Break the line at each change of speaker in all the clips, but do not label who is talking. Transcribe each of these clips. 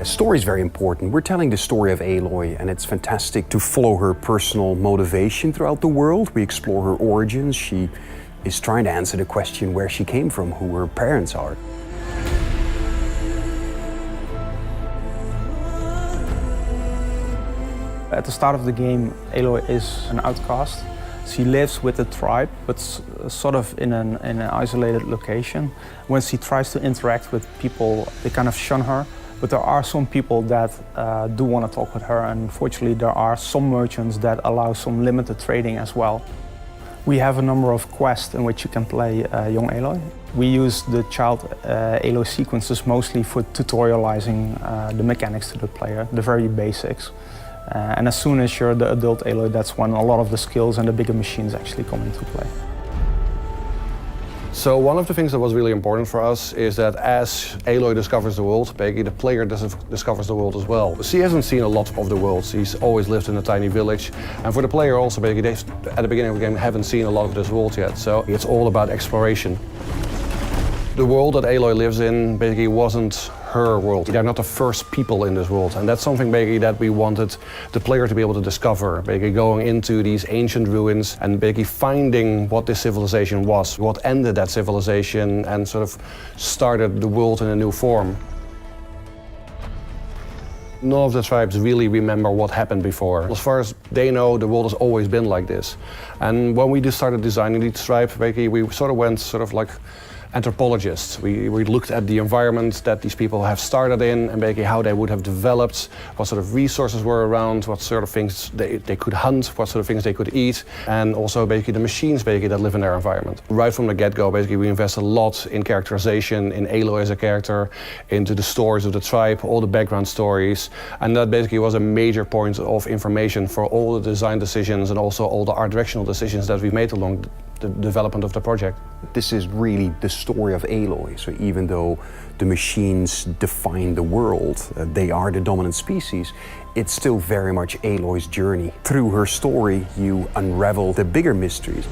Story is very important. We're telling the story of Aloy, and it's fantastic to follow her personal motivation throughout the world. We explore her origins. She is trying to answer the question where she came from, who her parents are.
At the start of the game, Aloy is an outcast. She lives with the tribe, but sort of in an isolated location. When she tries to interact with people, they kind of shun her. But there are some people that do want to talk with her, and fortunately there are some merchants that allow some limited trading as well. We have a number of quests in which you can play young Aloy. We use the child Aloy sequences mostly for tutorializing the mechanics to the player, the very basics. And as soon as you're the adult Aloy, that's when a lot of the skills and the bigger machines actually come into play.
So one of the things that was really important for us is that as Aloy discovers the world, basically the player discovers the world as well. She hasn't seen a lot of the world. She's always lived in a tiny village. And for the player also, basically, they, at the beginning of the game, haven't seen a lot of this world yet. So it's all about exploration. The world that Aloy lives in basically wasn't her world. They're not the first people in this world, and that's something basically that we wanted the player to be able to discover. Basically going into these ancient ruins and basically finding what this civilization was, what ended that civilization and sort of started the world in a new form. None of the tribes really remember what happened before. As far as they know, the world has always been like this. And when we just started designing these tribes, basically we sort of went sort of like anthropologists. We looked at the environment that these people have started in and basically how they would have developed, what sort of resources were around, what sort of things they could hunt, what sort of things they could eat, and also basically the machines basically that live in their environment. Right from the get-go, basically we invest a lot in characterization, in Aloy as a character, into the stories of the tribe, all the background stories, and that basically was a major point of information for all the design decisions and also all the art directional decisions that we made along the development of the project.
This is really the story of Aloy. So even though the machines define the world, they are the dominant species, it's still very much Aloy's journey. Through her story, you unravel the bigger mysteries.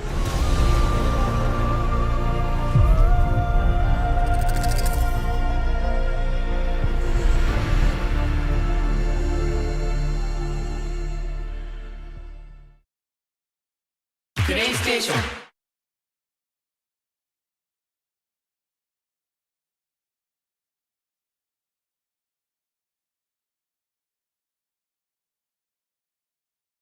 PlayStation